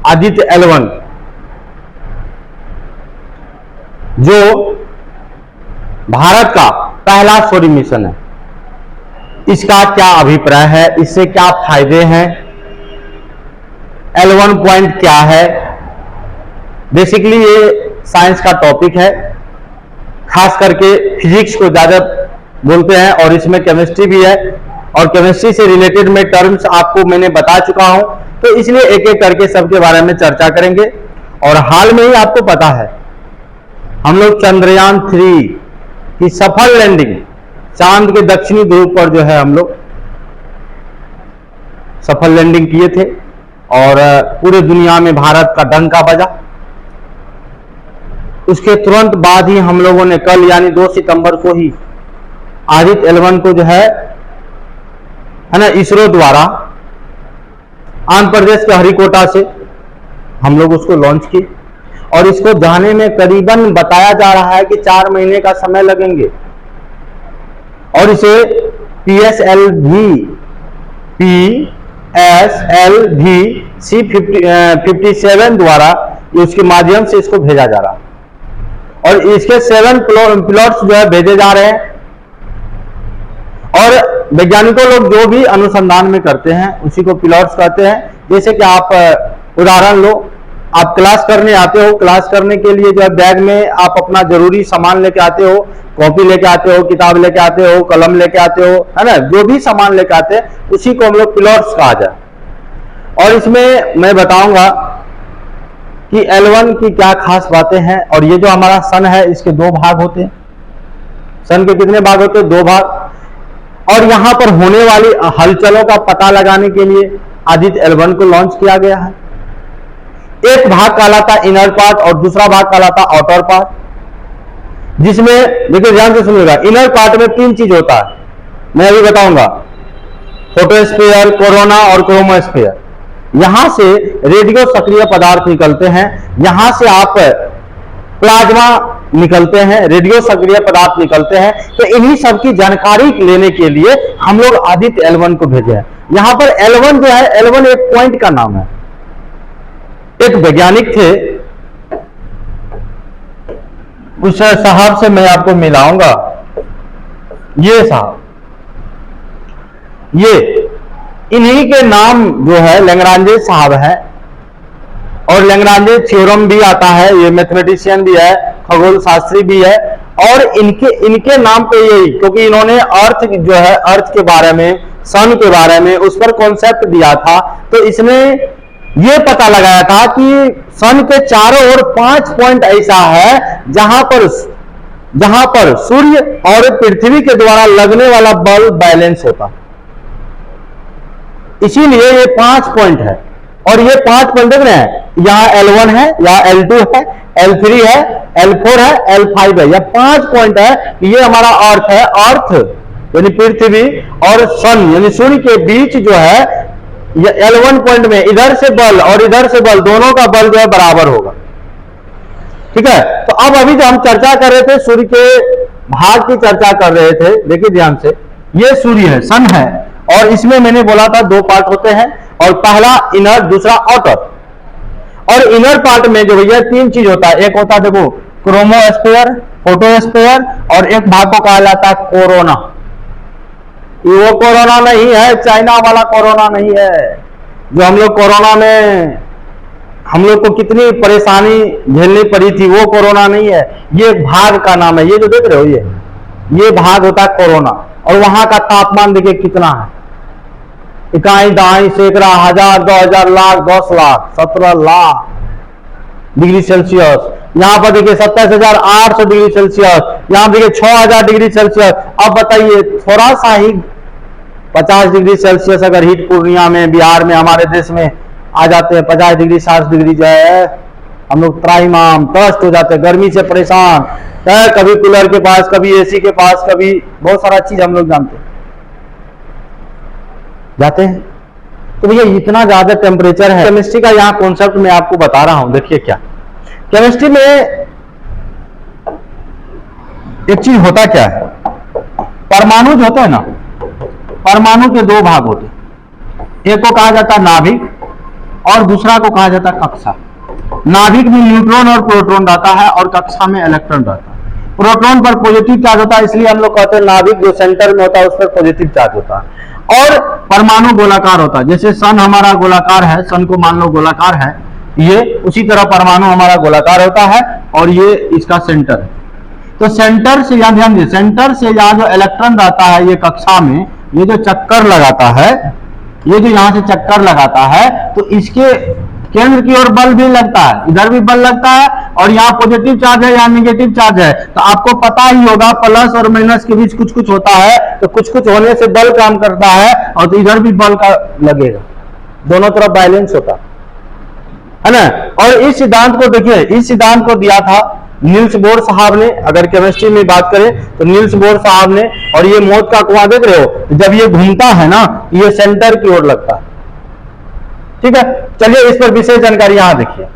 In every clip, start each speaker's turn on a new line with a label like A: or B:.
A: Aditya L1 जो भारत का पहला सौर मिशन है, इसका क्या अभिप्राय है, इससे क्या फायदे हैं, L1 पॉइंट क्या है। बेसिकली ये साइंस का टॉपिक है, खास करके फिजिक्स को ज्यादा बोलते हैं और इसमें केमिस्ट्री भी है, और केमिस्ट्री से रिलेटेड में टर्म्स आपको मैंने बता चुका हूं, तो इसलिए एक एक करके सबके बारे में चर्चा करेंगे। और हाल में ही आपको पता है हम लोग चंद्रयान 3 की सफल लैंडिंग चांद के दक्षिणी ध्रुव पर जो है हम लोग सफल लैंडिंग किए थे और पूरे दुनिया में भारत का डंका बजा। उसके तुरंत बाद ही हम लोगों ने कल यानी 2 सितंबर को ही आदित्य L1 को जो है ना इसरो द्वारा आंध्र प्रदेश के हरिकोटा से हम लोग उसको लॉन्च किए, और इसको जाने में करीबन बताया जा रहा है कि 4 महीने का समय लगेंगे, और इसे PSLV C57 द्वारा उसके माध्यम से इसको भेजा जा रहा है, और इसके 7 प्लॉट्स जो है भेजे जा रहे हैं। और वैज्ञानिकों लोग जो भी अनुसंधान में करते हैं उसी को प्लॉट्स कहते हैं। जैसे कि आप उदाहरण लो, आप क्लास करने आते हो, क्लास करने के लिए जो है बैग में आप अपना जरूरी सामान लेके आते हो, कॉपी लेके आते हो, किताब लेके आते हो, कलम लेके आते हो, है ना, जो भी सामान लेके आते हैं उसी को हम लोग प्लॉट्स कहा जाए। और इसमें मैं बताऊंगा कि L1 की क्या खास बातें हैं। और ये जो हमारा सन है इसके 2 भाग होते हैं। सन के कितने भाग होते हैं? 2 भाग। और यहां पर होने वाली हलचलों का पता लगाने के लिए आदित्य L1 को लॉन्च किया गया है। एक भाग कहलाता इनर पार्ट और दूसरा भाग कहलाता आउटर पार्ट, जिसमें देखिए ध्यान से सुनिएगा, इनर पार्ट में 3 चीज होता है, मैं अभी बताऊंगा, फोटोस्फीयर, कोरोना और क्रोमोस्फीयर। यहां से रेडियो सक्रिय पदार्थ निकलते हैं, यहां से आप प्लाज्मा निकलते हैं, रेडियो सक्रिय पदार्थ निकलते हैं। तो इन्हीं सब की जानकारी लेने के लिए हम लोग आदित्य L1 को भेजे हैं। यहां पर L1 जो है, L1 एक पॉइंट का नाम है। एक वैज्ञानिक थे, उस साहब से मैं आपको मिलाऊंगा, ये साहब, ये इन्हीं के नाम जो है लैग्रांजे साहब है, और लैग्रांजे थ्योरम भी आता है, ये मैथमेटिशियन भी है, खगोल शास्त्री भी है। और इनके नाम पे यही, क्योंकि इन्होंने अर्थ जो है, अर्थ के बारे में, सन के बारे में उस पर कॉन्सेप्ट दिया था, तो इसने ये पता लगाया था कि सन के चारों ओर 5 पॉइंट ऐसा है जहां पर सूर्य और पृथ्वी के द्वारा लगने वाला बल बैलेंस होता, इसीलिए ये 5 पॉइंट है। और ये 5 पॉइंट देख रहे हैं, यहाँ L1 है, यहाँ L2 है, L3 है, L4 है, L5 है, यह 5 पॉइंट है। ये हमारा अर्थ है, अर्थ यानी पृथ्वी और सन यानी सूर्य के बीच जो है, ये L1 पॉइंट में इधर से बल और इधर से बल, दोनों का बल जो है बराबर होगा। ठीक है, तो अब अभी जो हम चर्चा कर रहे थे, सूर्य के भाग की चर्चा कर रहे थे, देखिए ध्यान से, ये सूर्य है, सन है, और इसमें मैंने बोला था 2 पार्ट होते हैं, और पहला इनर, दूसरा आउटर। और इनर पार्ट में जो भैया 3 चीज होता है, एक होता है देखो क्रोमोस्फीयर, फोटोस्फीयर, और एक भाग को कहा जाता है कोरोना। वो कोरोना नहीं है, चाइना वाला कोरोना नहीं है, जो हम लोग कोरोना में हम लोग को कितनी परेशानी झेलनी पड़ी थी, वो कोरोना नहीं है, ये भाग का नाम है। ये जो देख रहे हो, ये भाग होता है कोरोना। और वहां का तापमान देखिए कितना है, इकाई दहाई सैकड़ा हजार 2000 लाख 10 लाख 17 लाख डिग्री सेल्सियस। यहाँ पर देखिए 27,800 डिग्री सेल्सियस, यहाँ देखिए 6,000 डिग्री सेल्सियस। अब बताइए, थोड़ा सा ही 50 डिग्री सेल्सियस अगर हीट पूर्णिया में, बिहार में, हमारे देश में आ जाते हैं, 50 डिग्री 60 डिग्री जो है, हम लोग त्राहिमाम त्रस्त हो जाते हैं, गर्मी से परेशान है, कभी कूलर के पास, कभी एसी के पास, कभी बहुत सारा चीज हम लोग जाते हैं। तो भैया इतना ज्यादा टेम्परेचर है। केमिस्ट्री का यहाँ कॉन्सेप्ट मैं आपको बता रहा हूं, देखिए क्या केमिस्ट्री में एक चीज होता क्या है, परमाणु जो होता है ना, परमाणु के 2 भाग होते हैं, एक को कहा जाता है नाभिक और दूसरा को कहा जाता है कक्षा। नाभिक में न्यूट्रॉन और प्रोटॉन रहता है और कक्षा में इलेक्ट्रॉन रहता है। प्रोटॉन पर पॉजिटिव चार्ज होता है, इसलिए हम लोग कहते हैं नाभिक जो सेंटर में होता है उस पर पॉजिटिव चार्ज होता है। और परमाणु गोलाकार होता है, जैसे सन हमारा गोलाकार है, सन को मान लो गोलाकार है, ये उसी तरह परमाणु हमारा गोलाकार होता है और ये इसका सेंटर है। तो सेंटर से यहाँ ध्यान दीजिए, सेंटर से यहाँ जो इलेक्ट्रॉन रहता है ये कक्षा में, ये जो चक्कर लगाता है, ये जो यहाँ से चक्कर लगाता है, तो इसके केंद्र की ओर बल भी लगता है, इधर भी बल लगता है और यहाँ पॉजिटिव चार्ज है, यहाँ नेगेटिव चार्ज है। तो आपको पता ही होगा प्लस और माइनस के बीच कुछ कुछ होता है, तो कुछ कुछ होने से बल काम करता है और तो इधर भी बल का लगेगा, दोनों तरफ बैलेंस होता है ना। और इस सिद्धांत को देखिए, इस सिद्धांत को दिया था नील्स बोर साहब ने। अगर केमिस्ट्री में बात करें तो नील्स बोर साहब ने। और ये मौत का कुआं देख रहे हो, जब ये घूमता है ना, ये सेंटर की ओर लगता है। ठीक है, चलिए इस पर विशेष जानकारी यहां देखिए।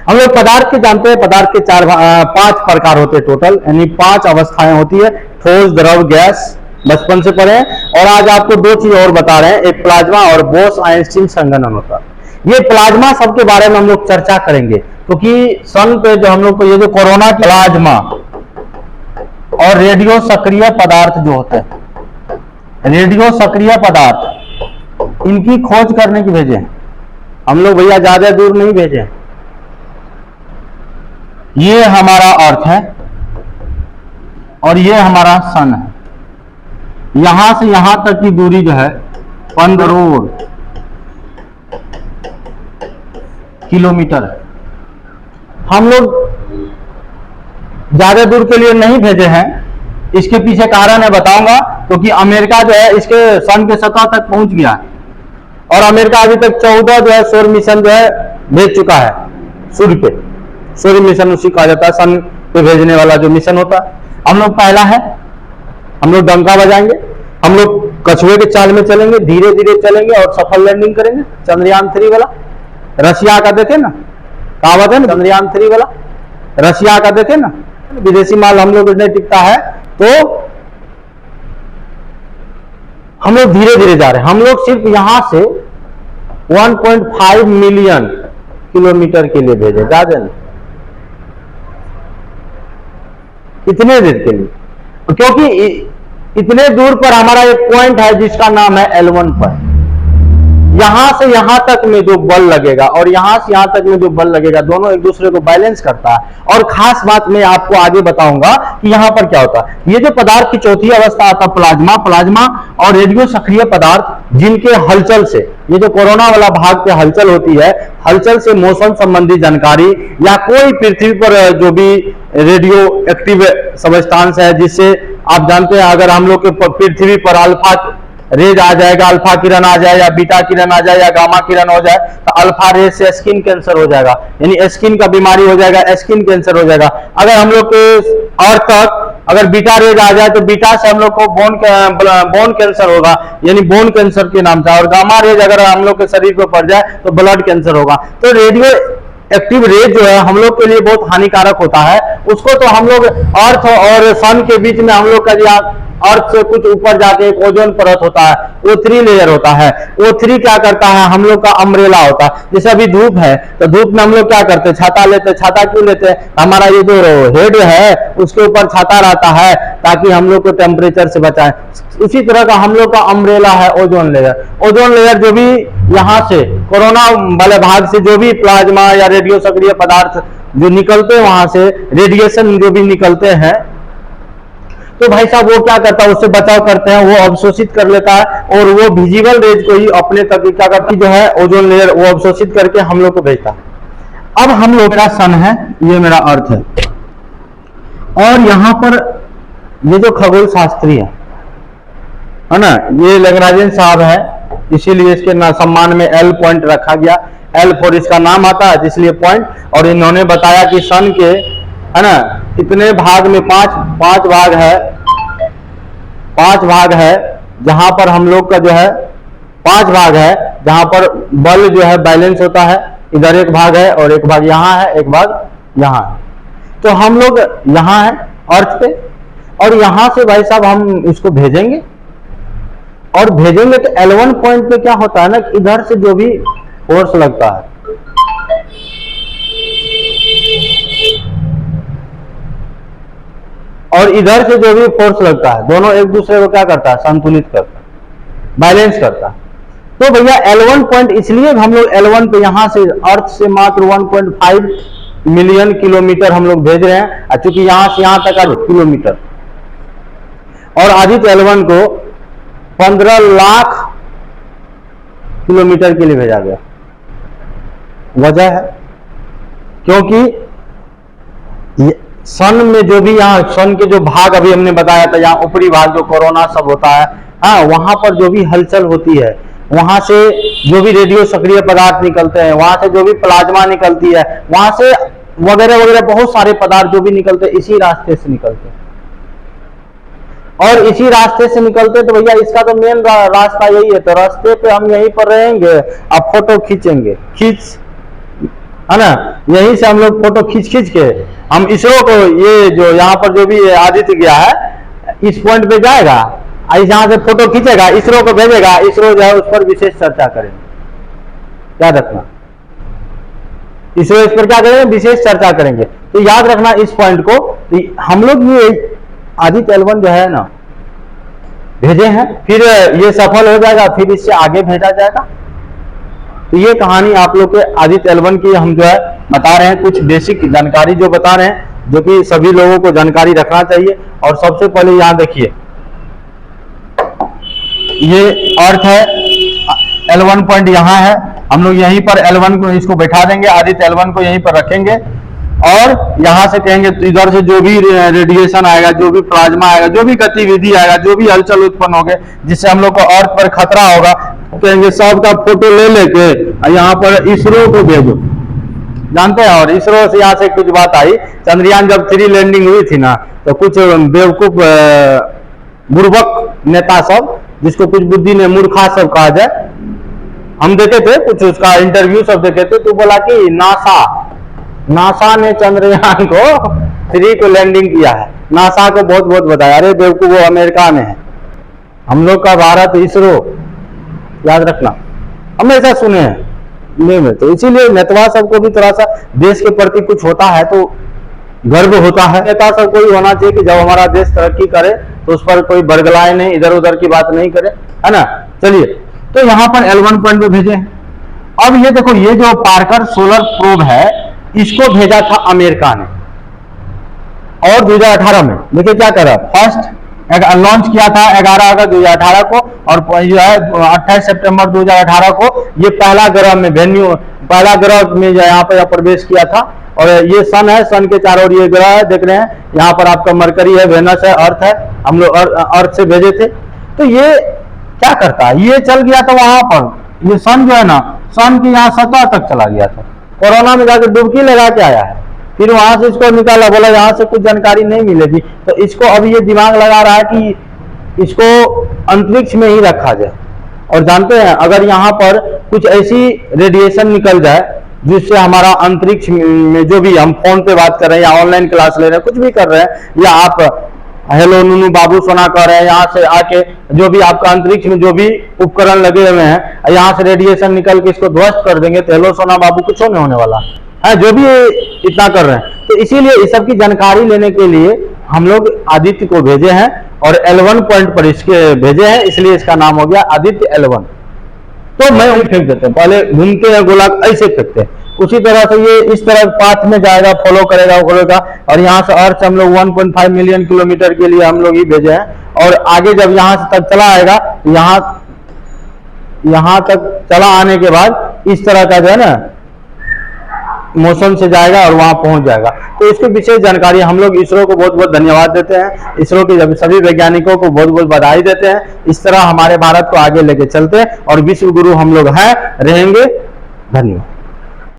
A: हम लोग पदार्थ के जानते हैं, पदार्थ के 5 प्रकार होते हैं टोटल, यानी 5 अवस्थाएं होती है, ठोस, द्रव, गैस, बचपन से पढ़े। और आज आपको 2 चीज और बता रहे हैं, एक प्लाज्मा और बोस आइंस्टीन संगणन होता है। ये प्लाज्मा सब के बारे में हम लोग चर्चा करेंगे, क्योंकि सन पे जो हम लोग को ये जो कोरोना प्लाज्मा और रेडियो सक्रिय पदार्थ जो होते हैं, रेडियो सक्रिय पदार्थ, इनकी खोज करने की भेजे हम लोग, भैया ज्यादा दूर नहीं भेजे। ये हमारा अर्थ है और ये हमारा सन है। यहां से यहां तक की दूरी जो है 15 किलोमीटर है। हम लोग ज्यादा दूर के लिए नहीं भेजे हैं, इसके पीछे कारण है बताऊंगा। क्योंकि अमेरिका जो है इसके सन के सतह तक पहुंच गया है और अमेरिका अभी तक 14 जो है सौर मिशन जो है भेज चुका है सूर्य पे। सूर्य मिशन उसी कहा जाता है, सन पे भेजने वाला जो मिशन होता है। हम लोग पहला है, हम लोग डंका बजाएंगे, हम लोग कछुए के चाल में चलेंगे, धीरे धीरे चलेंगे और सफल लैंडिंग करेंगे। चंद्रयान 3 वाला रशिया का देखे ना, कहावत है ना, चंद्रयान 3 वाला रशिया का देखे ना, विदेशी माल हम लोग नहीं टिकता है। तो हम लोग धीरे धीरे जा रहे हैं। हम लोग सिर्फ यहां से 1.5 मिलियन किलोमीटर के लिए भेजे, ज्यादा नहीं, इतने देर के लिए। क्योंकि इतने दूर पर हमारा एक पॉइंट है जिसका नाम है L1 पर। यहां से यहां तक में जो बल लगेगा और यहां से यहां तक में जो बल लगेगा, दोनों एक दूसरे को बैलेंस करता है। और खास बात मैं आपको आगे बताऊंगा कि यहां पर क्या होता है। ये जो पदार्थ की चौथी अवस्था आता है प्लाज्मा, प्लाज्मा और रेडियो सक्रिय पदार्थ, जिनके हलचल से, ये जो कोरोना वाला भाग पे हलचल होती है, हलचल से मौसम संबंधी जानकारी या कोई पृथ्वी पर जो भी रेडियो एक्टिव सबस्टांस है, जिससे आप जानते हैं अगर हम लोग के पृथ्वी पर अल्फा रेज आ जाएगा, अल्फा किरण आ जाए या बीटा किरण आ जाए या गामा किरण हो जाए, तो अल्फा रेज से स्किन कैंसर हो जाएगा, यानी स्किन का बीमारी हो जाएगा, स्किन कैंसर हो जाएगा। अगर हम लोग के अर्थ तक अगर बीटा रेज आ जाए तो बीटा से हम लोग को बोन कैंसर होगा, यानी बोन कैंसर के नाम से। और गामा रेज अगर हम लोग के शरीर पर पड़ जाए तो ब्लड कैंसर होगा। तो रेडियो एक्टिव रेज जो है हम लोग के लिए बहुत हानिकारक होता है। उसको तो हम लोग अर्थ और सन के बीच में हम लोग का अर्थ से कुछ ऊपर जाके एक ओजोन परत होता है, O3 लेयर होता है। O3 क्या करता है, हम लोग का अम्ब्रेला होता है। जैसे अभी धूप है तो धूप में हम लोग क्या करते हैं, छाता लेते हैं। छाता क्यों लेते हैं, हमारा ये जो हेड है उसके ऊपर छाता रहता है ताकि हम लोग को टेम्परेचर से बचाए। उसी तरह का हम लोग का अम्ब्रेला है ओजोन लेयर। ओजोन लेयर जो भी यहाँ से कोरोना वाले भाग से जो भी प्लाज्मा या रेडियो सक्रिय पदार्थ जो निकलते हैं, वहां से रेडिएशन जो भी निकलते हैं, तो भाई साहब वो क्या करता है, उससे बचाव करते हैं, वो अवशोषित कर लेता है और वो विजिबल रेज को ही अपने तक क्या करती जो है ओजोन लेयर, वो अवशोषित करके हम लोग को भेजता है। अब हम लोग, मेरा सन है, ये मेरा अर्थ है, और यहां पर ये जो खगोल शास्त्री है ना, ये लग्रांजियन साहब है, इसीलिए इसके सम्मान में L पॉइंट रखा गया। L4 इसका नाम आता है, इसलिए पॉइंट। और इन्होंने बताया कि सन के, है ना, इतने भाग में पांच भाग है, 5 भाग है जहां पर हम लोग का जो है 5 भाग है जहां पर बल जो है बैलेंस होता है। इधर एक भाग है और एक भाग यहाँ है, एक भाग यहाँ है। तो हम लोग यहाँ है अर्थ पे, और यहां से भाई साहब हम इसको भेजेंगे और भेजेंगे तो L1 पॉइंट पे क्या होता है ना, इधर से जो भी फोर्स लगता है और इधर से जो भी फोर्स लगता है, दोनों एक दूसरे को क्या करता है, संतुलित करता है, बैलेंस करता है। तो भैया L1 पॉइंट, इसलिए हम लोग L1 पे यहां से अर्थ से मात्र 1.5 मिलियन किलोमीटर हम लोग भेज रहे हैं, चूंकि यहां से यहां तक किलोमीटर, और आदित्य L1 को 15 लाख किलोमीटर के लिए भेजा गया। वजह है क्योंकि सन में जो भी, यहाँ सन के जो भाग अभी हमने बताया था, यहाँ ऊपरी भाग जो कोरोना सब होता है, हाँ, वहां पर जो भी हलचल होती है, वहां से जो भी रेडियो सक्रिय पदार्थ निकलते हैं, वहां से जो भी प्लाज्मा निकलती है, वहां से वगैरह वगैरह बहुत सारे पदार्थ जो भी निकलते हैं, इसी रास्ते से निकलते हैं। और इसी रास्ते से निकलते तो भैया इसका तो मेन रास्ता यही है, तो रास्ते पे हम यहीं पर रहेंगे, अब फोटो खींचेंगे, है ना, यहीं से हम लोग फोटो खींच के हम इसरो को, ये जो यहाँ पर जो भी आदित्य गया है इस पॉइंट पे जाएगा, जहां से फोटो खींचेगा, इसरो को भेजेगा, इसरो जो है उस पर विशेष चर्चा करेंगे। याद रखना, इसरो इस पर क्या करेंगे, विशेष चर्चा करेंगे। तो याद रखना इस पॉइंट को, हम लोग ये आदित्य L1 जो है ना भेजे हैं, फिर ये सफल हो जाएगा, फिर इससे आगे भेजा जाएगा। तो ये कहानी आप लोग के आदित्य L1 की हम जो है बता रहे हैं, कुछ बेसिक जानकारी जो बता रहे हैं, जो कि सभी लोगों को जानकारी रखना चाहिए। और सबसे पहले यहाँ देखिए, ये अर्थ है, L1 पॉइंट यहाँ है, हम लोग यहीं पर L1 को इसको बैठा देंगे, आदित्य L1 को यहीं पर रखेंगे, और यहां से कहेंगे इधर से जो भी रेडिएशन आएगा, जो भी प्लाज्मा आएगा, जो भी गतिविधि आएगा, जो भी हलचल उत्पन्न होगी, जिससे हम लोग को अर्थ पर खतरा होगा, कहेंगे सबका फोटो ले लेके यहाँ पर इसरो को भेजो। जानते हैं, और इसरो से यहाँ से कुछ बात आई, चंद्रयान जब 3 लैंडिंग हुई थी ना, तो कुछ बेवकूफ बुर्बक नेता सब, जिसको कुछ बुद्धि ने मूर्खा सब कहा जाए, हम देखे थे कुछ उसका इंटरव्यू सब देखे थे, तो बोला कि नासा ने चंद्रयान को 3 को लैंडिंग किया है। नासा को बहुत बहुत बताया, अरे बेवकूफ, वो अमेरिका में है, हम लोग का भारत इसरो, याद रखना, हमेशा सुने हैं में। तो इसीलिए नेता सबको भी थोड़ा सा देश के प्रति कुछ होता है तो गर्व होता है। नेता सबको ही होना चाहिए कि जब हमारा देश तरक्की करे तो उस पर कोई बरगलाए नहीं, इधर उधर की बात नहीं करे, है ना। चलिए, तो यहाँ पर L1 पॉइंट पे भेजे। अब ये देखो, ये जो पार्कर सोलर प्रोब है, इसको भेजा था अमेरिका ने, और 2018 में देखिए क्या कर रहा, फर्स्ट लॉन्च किया था 11 अगस्त 2018 को, और जो है 28 सितंबर 2018 को ये पहला ग्रह में पहला ग्रह में यहाँ पर प्रवेश किया था। और ये सन है, सन के चारों ओर ये ग्रह है, देख रहे हैं, यहाँ पर आपका मरकरी है, वेनस है, अर्थ है, हम लोग अर्थ से भेजे थे। तो ये क्या करता है, ये चल गया था वहां पर, ये सन जो है ना, सन की यहाँ सतह तक चला गया था, कोरोना में जाकर डुबकी लगा के आया है, फिर वहां से इसको निकाला, बोला यहाँ से कुछ जानकारी नहीं मिलेगी, तो इसको अब ये दिमाग लगा रहा है कि इसको अंतरिक्ष में ही रखा जाए। और जानते हैं, अगर यहाँ पर कुछ ऐसी रेडिएशन निकल जाए जिससे हमारा अंतरिक्ष में, जो भी हम फोन पे बात कर रहे हैं या ऑनलाइन क्लास ले रहे हैं, कुछ भी कर रहे हैं, या आप हेलो नूनू बाबू सोना कर रहे हैं, यहाँ से आके जो भी आपका अंतरिक्ष में जो भी उपकरण लगे हुए हैं, यहाँ से रेडिएशन निकल के इसको ध्वस्त कर देंगे, तो हेलो सोना बाबू कुछ नहीं होने वाला है, जो भी इतना कर रहे हैं। तो इसीलिए इस सब की जानकारी लेने के लिए हम लोग आदित्य को भेजे हैं, और L1 पॉइंट पर इसके भेजे हैं, इसलिए इसका नाम हो गया आदित्य L1। तो मैं फेंक देते हैं, पहले घूमते हैं गोलाक, ऐसे फेंकते हैं, उसी तरह से ये इस तरह पाथ में जाएगा, फॉलो करेगा, और यहाँ से अर्थ हम लोग 1.5 मिलियन किलोमीटर के लिए हम लोग ही भेजे हैं। और आगे जब यहाँ से तक चला आएगा, यहाँ तक चला आने के बाद इस तरह का जो है ना मोशन से जाएगा और वहां पहुंच जाएगा। तो इसकी विशेष जानकारी हम लोग इसरो को बहुत बहुत धन्यवाद देते हैं, इसरो के सभी वैज्ञानिकों को बहुत बहुत बधाई देते हैं। इस तरह हमारे भारत को आगे लेके चलते हैं, और विश्व गुरु हम लोग हैं, रहेंगे। धन्यवाद।